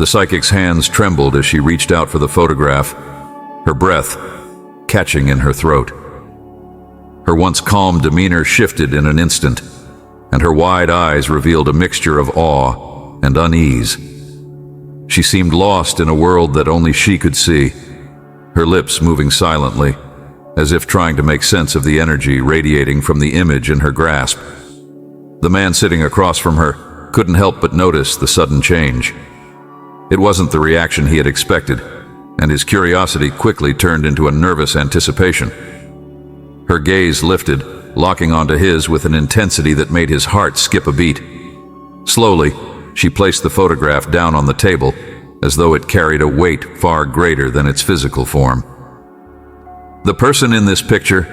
The psychic's hands trembled as she reached out for the photograph, her breath catching in her throat. Her once calm demeanor shifted in an instant, and her wide eyes revealed a mixture of awe and unease. She seemed lost in a world that only she could see, her lips moving silently, as if trying to make sense of the energy radiating from the image in her grasp. The man sitting across from her couldn't help but notice the sudden change. It wasn't the reaction he had expected, and his curiosity quickly turned into a nervous anticipation. Her gaze lifted, locking onto his with an intensity that made his heart skip a beat. Slowly, she placed the photograph down on the table, as though it carried a weight far greater than its physical form. "The person in this picture,"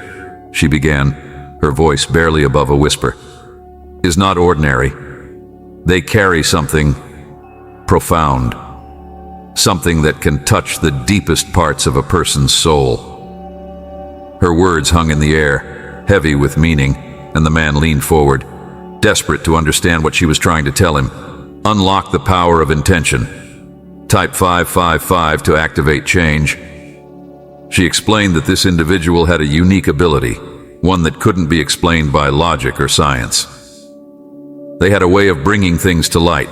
she began, her voice barely above a whisper, "is not ordinary. They carry something profound, something that can touch the deepest parts of a person's soul." Her words hung in the air, heavy with meaning, and the man leaned forward, desperate to understand what she was trying to tell him. "Unlock the power of intention. Type 555 to activate change." She explained that this individual had a unique ability, one that couldn't be explained by logic or science. They had a way of bringing things to light,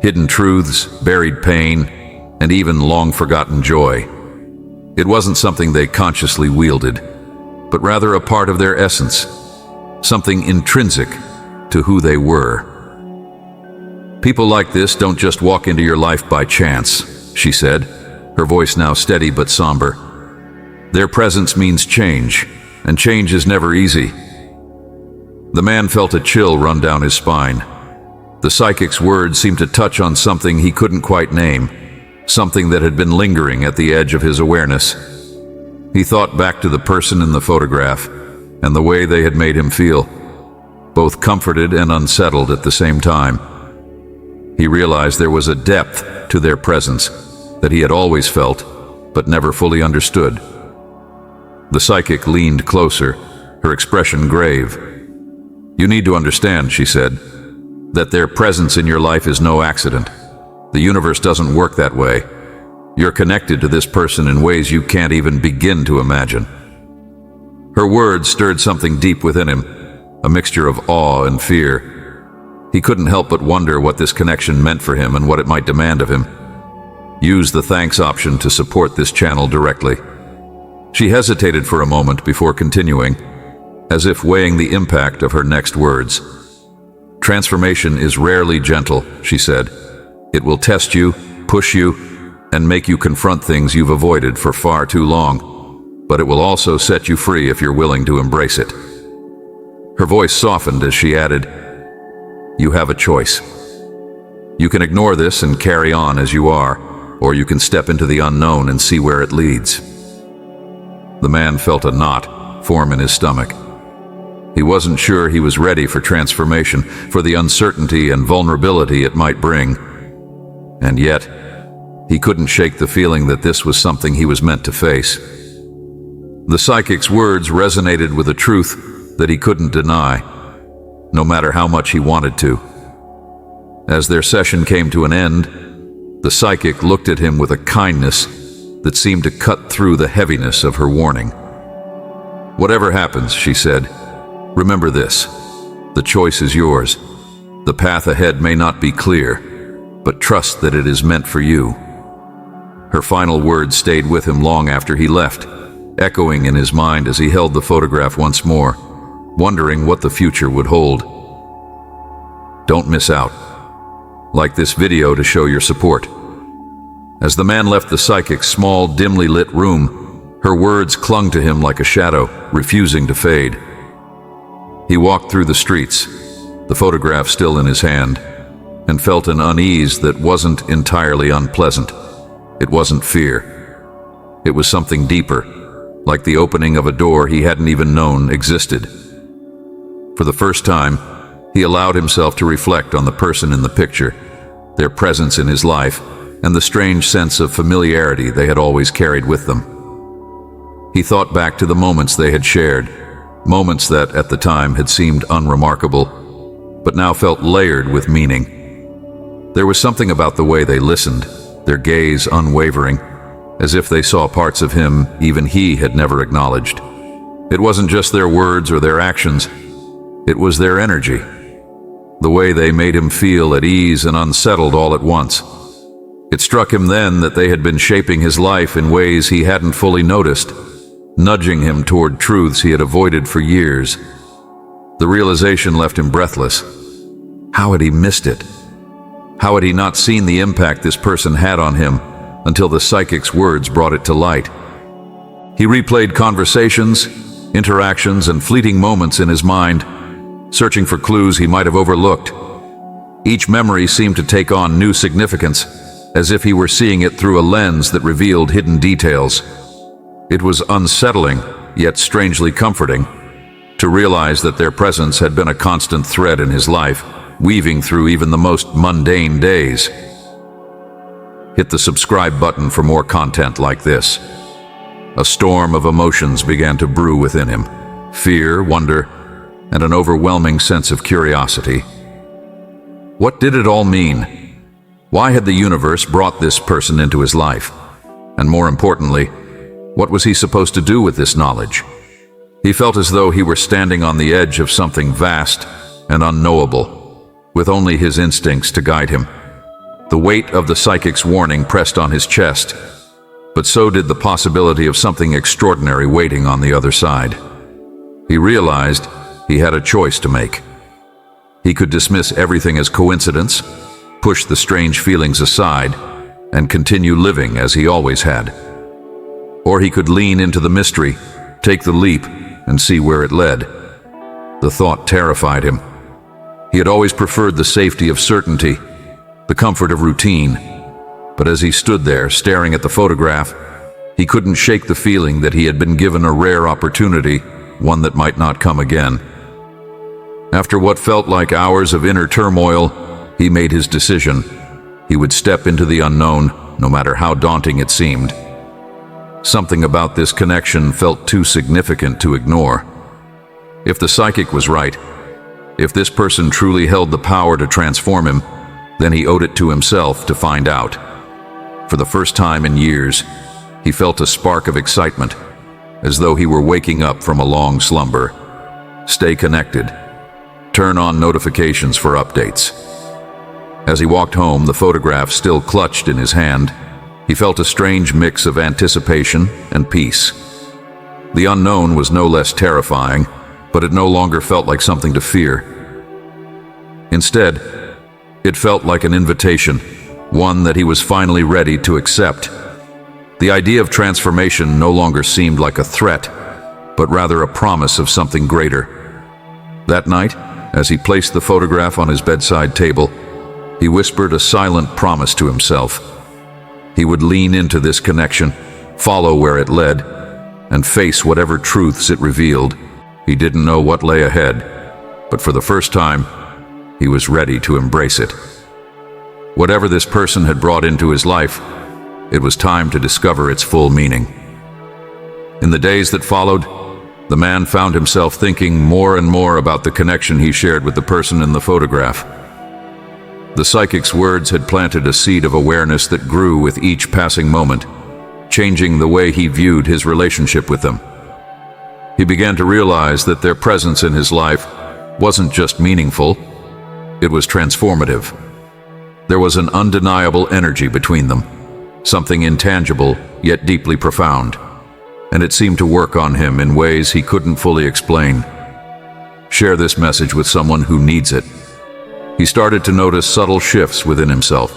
hidden truths, buried pain, and even long-forgotten joy. It wasn't something they consciously wielded, but rather a part of their essence, something intrinsic to who they were. "People like this don't just walk into your life by chance," she said, her voice now steady but somber. "Their presence means change, and change is never easy." The man felt a chill run down his spine. The psychic's words seemed to touch on something he couldn't quite name, something that had been lingering at the edge of his awareness. He thought back to the person in the photograph and the way they had made him feel, both comforted and unsettled at the same time. He realized there was a depth to their presence that he had always felt, but never fully understood. The psychic leaned closer, her expression grave. "You need to understand," she said, "that their presence in your life is no accident. The universe doesn't work that way. You're connected to this person in ways you can't even begin to imagine." Her words stirred something deep within him, a mixture of awe and fear. He couldn't help but wonder what this connection meant for him and what it might demand of him. Use the thanks option to support this channel directly. She hesitated for a moment before continuing, as if weighing the impact of her next words. "Transformation is rarely gentle," she said. "It will test you, push you, and make you confront things you've avoided for far too long, but it will also set you free if you're willing to embrace it." Her voice softened as she added, "You have a choice. You can ignore this and carry on as you are, or you can step into the unknown and see where it leads." The man felt a knot form in his stomach. He wasn't sure he was ready for transformation, for the uncertainty and vulnerability it might bring. And yet, he couldn't shake the feeling that this was something he was meant to face. The psychic's words resonated with a truth that he couldn't deny, no matter how much he wanted to. As their session came to an end, the psychic looked at him with a kindness that seemed to cut through the heaviness of her warning. "Whatever happens," she said, "remember this. The choice is yours. The path ahead may not be clear, but trust that it is meant for you." Her final words stayed with him long after he left, echoing in his mind as he held the photograph once more, wondering what the future would hold. Don't miss out. Like this video to show your support. As the man left the psychic's small, dimly lit room, her words clung to him like a shadow, refusing to fade. He walked through the streets, the photograph still in his hand, and felt an unease that wasn't entirely unpleasant. It wasn't fear. It was something deeper, like the opening of a door he hadn't even known existed. For the first time, he allowed himself to reflect on the person in the picture, their presence in his life, and the strange sense of familiarity they had always carried with them. He thought back to the moments they had shared, moments that at the time had seemed unremarkable, but now felt layered with meaning. There was something about the way they listened, their gaze unwavering, as if they saw parts of him even he had never acknowledged. It wasn't just their words or their actions, it was their energy, the way they made him feel at ease and unsettled all at once. It struck him then that they had been shaping his life in ways he hadn't fully noticed, nudging him toward truths he had avoided for years. The realization left him breathless. How had he missed it? How had he not seen the impact this person had on him until the psychic's words brought it to light? He replayed conversations, interactions, and fleeting moments in his mind, searching for clues he might have overlooked. Each memory seemed to take on new significance, as if he were seeing it through a lens that revealed hidden details. It was unsettling, yet strangely comforting, to realize that their presence had been a constant thread in his life, weaving through even the most mundane days. Hit the subscribe button for more content like this. A storm of emotions began to brew within him: fear, wonder, and an overwhelming sense of curiosity. What did it all mean? Why had the universe brought this person into his life? And more importantly, what was he supposed to do with this knowledge? He felt as though he were standing on the edge of something vast and unknowable, with only his instincts to guide him. The weight of the psychic's warning pressed on his chest, but so did the possibility of something extraordinary waiting on the other side. He realized he had a choice to make. He could dismiss everything as coincidence, push the strange feelings aside, and continue living as he always had. Or he could lean into the mystery, take the leap, and see where it led. The thought terrified him. He had always preferred the safety of certainty, the comfort of routine. But as he stood there, staring at the photograph, he couldn't shake the feeling that he had been given a rare opportunity, one that might not come again. After what felt like hours of inner turmoil, he made his decision. He would step into the unknown, no matter how daunting it seemed. Something about this connection felt too significant to ignore. If the psychic was right, if this person truly held the power to transform him, then he owed it to himself to find out. For the first time in years, he felt a spark of excitement, as though he were waking up from a long slumber. Stay connected. Turn on notifications for updates. As he walked home, the photograph still clutched in his hand, he felt a strange mix of anticipation and peace. The unknown was no less terrifying, but it no longer felt like something to fear. Instead, it felt like an invitation, one that he was finally ready to accept. The idea of transformation no longer seemed like a threat, but rather a promise of something greater. That night, as he placed the photograph on his bedside table, he whispered a silent promise to himself. He would lean into this connection, follow where it led, and face whatever truths it revealed. He didn't know what lay ahead, but for the first time, he was ready to embrace it. Whatever this person had brought into his life, it was time to discover its full meaning. In the days that followed, the man found himself thinking more and more about the connection he shared with the person in the photograph. The psychic's words had planted a seed of awareness that grew with each passing moment, changing the way he viewed his relationship with them. He began to realize that their presence in his life wasn't just meaningful, it was transformative. There was an undeniable energy between them, something intangible yet deeply profound, and it seemed to work on him in ways he couldn't fully explain. Share this message with someone who needs it. He started to notice subtle shifts within himself.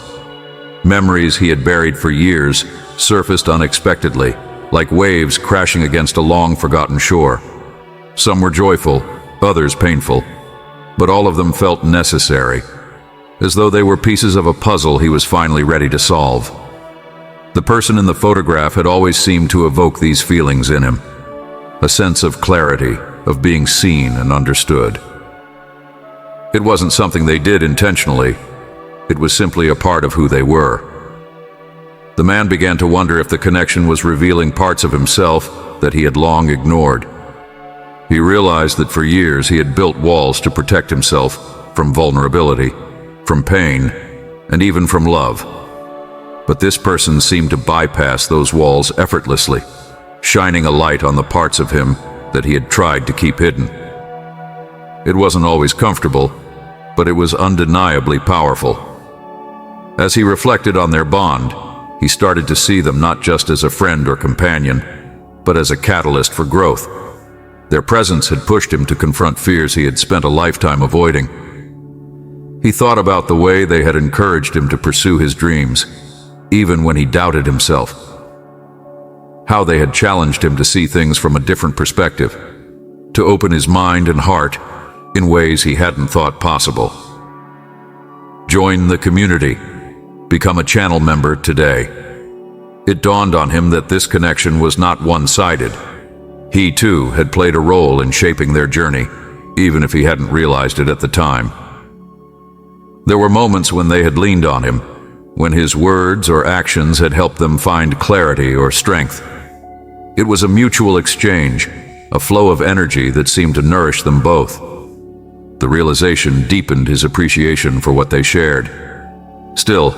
Memories he had buried for years surfaced unexpectedly, like waves crashing against a long-forgotten shore. Some were joyful, others painful, but all of them felt necessary, as though they were pieces of a puzzle he was finally ready to solve. The person in the photograph had always seemed to evoke these feelings in him, a sense of clarity, of being seen and understood. It wasn't something they did intentionally, it was simply a part of who they were. The man began to wonder if the connection was revealing parts of himself that he had long ignored. He realized that for years he had built walls to protect himself from vulnerability, from pain, and even from love. But this person seemed to bypass those walls effortlessly, shining a light on the parts of him that he had tried to keep hidden. It wasn't always comfortable, but it was undeniably powerful. As he reflected on their bond, he started to see them not just as a friend or companion, but as a catalyst for growth. Their presence had pushed him to confront fears he had spent a lifetime avoiding. He thought about the way they had encouraged him to pursue his dreams, even when he doubted himself. How they had challenged him to see things from a different perspective, to open his mind and heart in ways he hadn't thought possible. Join the community. Become a channel member today. It dawned on him that this connection was not one-sided. He, too, had played a role in shaping their journey, even if he hadn't realized it at the time. There were moments when they had leaned on him, when his words or actions had helped them find clarity or strength. It was a mutual exchange, a flow of energy that seemed to nourish them both. The realization deepened his appreciation for what they shared. Still,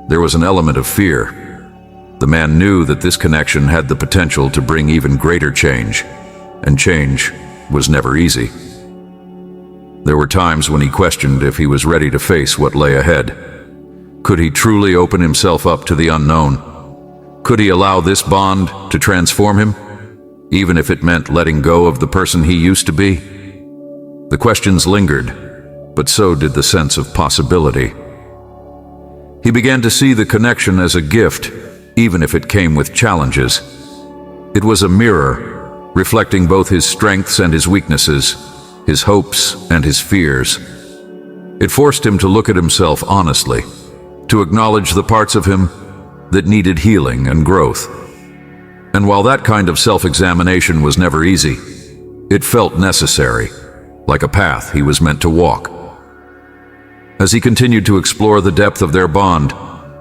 there was an element of fear. The man knew that this connection had the potential to bring even greater change, and change was never easy. There were times when he questioned if he was ready to face what lay ahead. Could he truly open himself up to the unknown? Could he allow this bond to transform him, even if it meant letting go of the person he used to be? The questions lingered, but so did the sense of possibility. He began to see the connection as a gift, even if it came with challenges. It was a mirror, reflecting both his strengths and his weaknesses, his hopes and his fears. It forced him to look at himself honestly, to acknowledge the parts of him that needed healing and growth. And while that kind of self-examination was never easy, it felt necessary, like a path he was meant to walk. As he continued to explore the depth of their bond,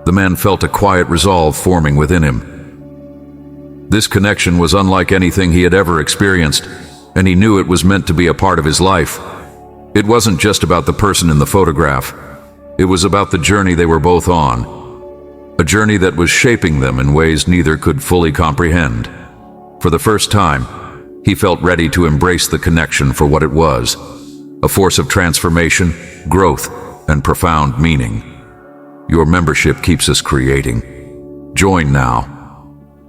the man felt a quiet resolve forming within him. This connection was unlike anything he had ever experienced, and he knew it was meant to be a part of his life. It wasn't just about the person in the photograph. It was about the journey they were both on, a journey that was shaping them in ways neither could fully comprehend. For the first time, he felt ready to embrace the connection for what it was, a force of transformation, growth, and profound meaning. Your membership keeps us creating. Join now.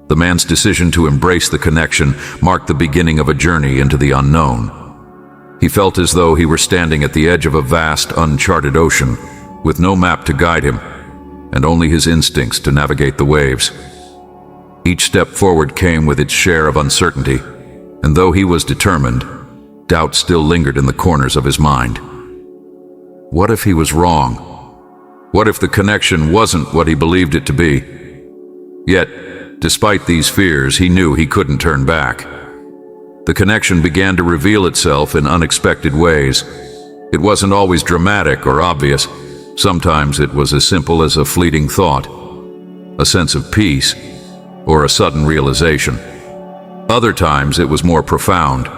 The man's decision to embrace the connection marked the beginning of a journey into the unknown. He felt as though he were standing at the edge of a vast, uncharted ocean, with no map to guide him, and only his instincts to navigate the waves. Each step forward came with its share of uncertainty, and though he was determined, doubt still lingered in the corners of his mind. What if he was wrong? What if the connection wasn't what he believed it to be? Yet, despite these fears, he knew he couldn't turn back. The connection began to reveal itself in unexpected ways. It wasn't always dramatic or obvious. Sometimes it was as simple as a fleeting thought, a sense of peace, or a sudden realization. Other times it was more profound,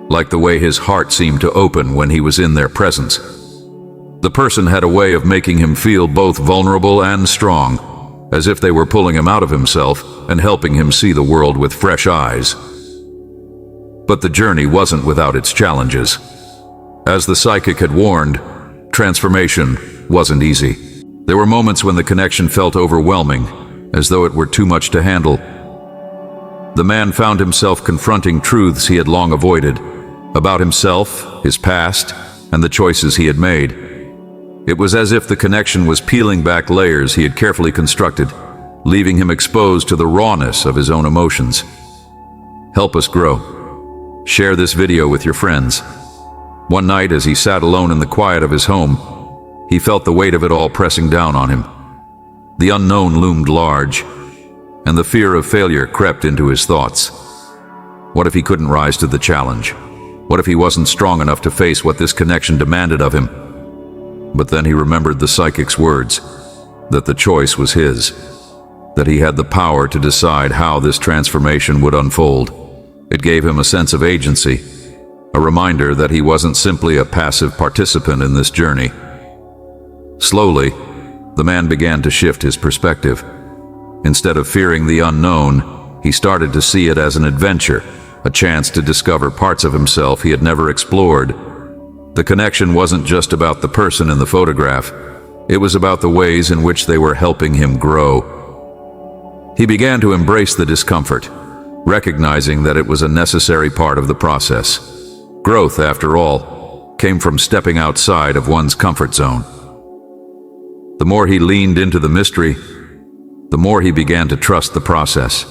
like the way his heart seemed to open when he was in their presence. The person had a way of making him feel both vulnerable and strong, as if they were pulling him out of himself and helping him see the world with fresh eyes. But the journey wasn't without its challenges. As the psychic had warned, transformation wasn't easy. There were moments when the connection felt overwhelming, as though it were too much to handle. The man found himself confronting truths he had long avoided, about himself, his past, and the choices he had made. It was as if the connection was peeling back layers he had carefully constructed, leaving him exposed to the rawness of his own emotions. Help us grow. Share this video with your friends. One night, as he sat alone in the quiet of his home, he felt the weight of it all pressing down on him. The unknown loomed large, and the fear of failure crept into his thoughts. What if he couldn't rise to the challenge? What if he wasn't strong enough to face what this connection demanded of him? But then he remembered the psychic's words, that the choice was his, that he had the power to decide how this transformation would unfold. It gave him a sense of agency, a reminder that he wasn't simply a passive participant in this journey. Slowly, the man began to shift his perspective. Instead of fearing the unknown, he started to see it as an adventure, a chance to discover parts of himself he had never explored. The connection wasn't just about the person in the photograph. It was about the ways in which they were helping him grow. He began to embrace the discomfort, recognizing that it was a necessary part of the process. Growth, after all, came from stepping outside of one's comfort zone. The more he leaned into the mystery, the more he began to trust the process.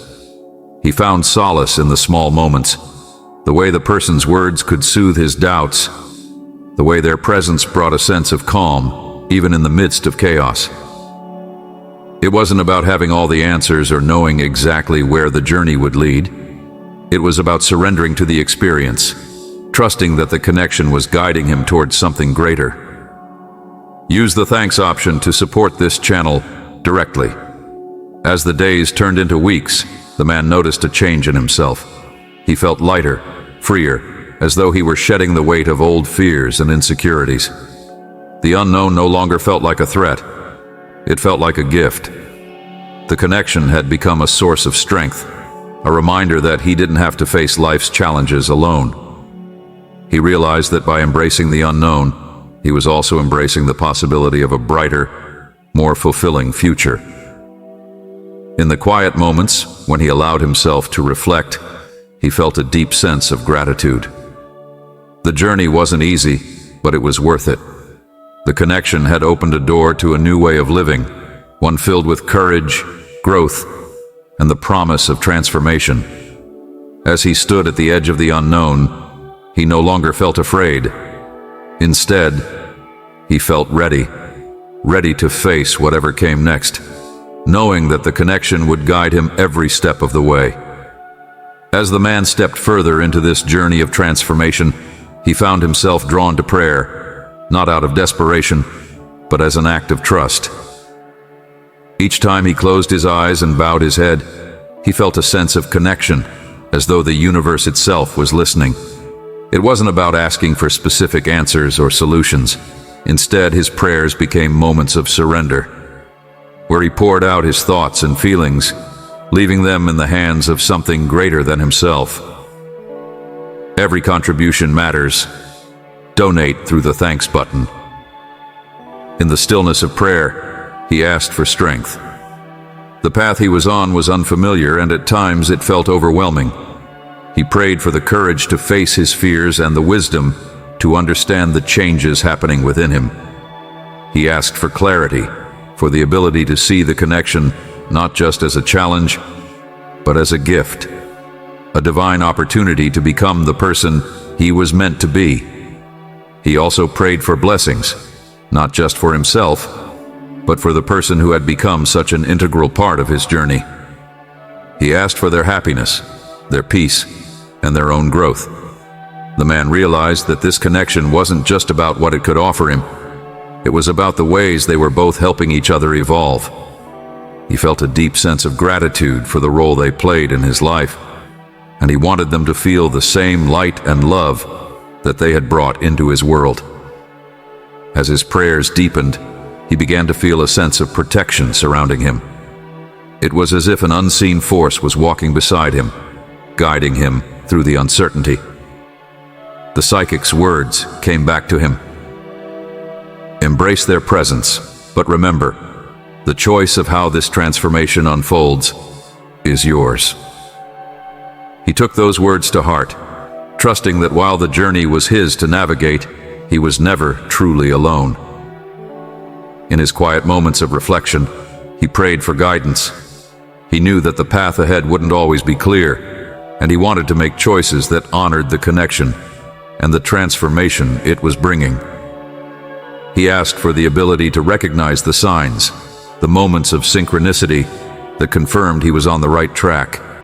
He found solace in the small moments, the way the person's words could soothe his doubts, the way their presence brought a sense of calm, even in the midst of chaos. It wasn't about having all the answers or knowing exactly where the journey would lead. It was about surrendering to the experience, trusting that the connection was guiding him towards something greater. Use the thanks option to support this channel directly. As the days turned into weeks, the man noticed a change in himself. He felt lighter, freer, as though he were shedding the weight of old fears and insecurities. The unknown no longer felt like a threat. It felt like a gift. The connection had become a source of strength, a reminder that he didn't have to face life's challenges alone. He realized that by embracing the unknown, he was also embracing the possibility of a brighter, more fulfilling future. In the quiet moments, when he allowed himself to reflect, he felt a deep sense of gratitude. The journey wasn't easy, but it was worth it. The connection had opened a door to a new way of living, one filled with courage, growth, and the promise of transformation. As he stood at the edge of the unknown, he no longer felt afraid. Instead, he felt ready to face whatever came next, knowing that the connection would guide him every step of the way. As the man stepped further into this journey of transformation, he found himself drawn to prayer, not out of desperation, but as an act of trust. Each time he closed his eyes and bowed his head, he felt a sense of connection, as though the universe itself was listening. It wasn't about asking for specific answers or solutions. Instead, his prayers became moments of surrender, where he poured out his thoughts and feelings, leaving them in the hands of something greater than himself. Every contribution matters. Donate through the thanks button. In the stillness of prayer, he asked for strength. The path he was on was unfamiliar, and at times it felt overwhelming. He prayed for the courage to face his fears and the wisdom to understand the changes happening within him. He asked for clarity, for the ability to see the connection not just as a challenge, but as a gift, a divine opportunity to become the person he was meant to be. He also prayed for blessings, not just for himself, but for the person who had become such an integral part of his journey. He asked for their happiness, their peace, and their own growth. The man realized that this connection wasn't just about what it could offer him. It was about the ways they were both helping each other evolve. He felt a deep sense of gratitude for the role they played in his life, and he wanted them to feel the same light and love that they had brought into his world. As his prayers deepened, he began to feel a sense of protection surrounding him. It was as if an unseen force was walking beside him, guiding him through the uncertainty. The psychic's words came back to him. Embrace their presence, but remember, the choice of how this transformation unfolds is yours. He took those words to heart, trusting that while the journey was his to navigate, he was never truly alone. In his quiet moments of reflection, he prayed for guidance. He knew that the path ahead wouldn't always be clear, and he wanted to make choices that honored the connection and the transformation it was bringing. He asked for the ability to recognize the signs, the moments of synchronicity that confirmed he was on the right track.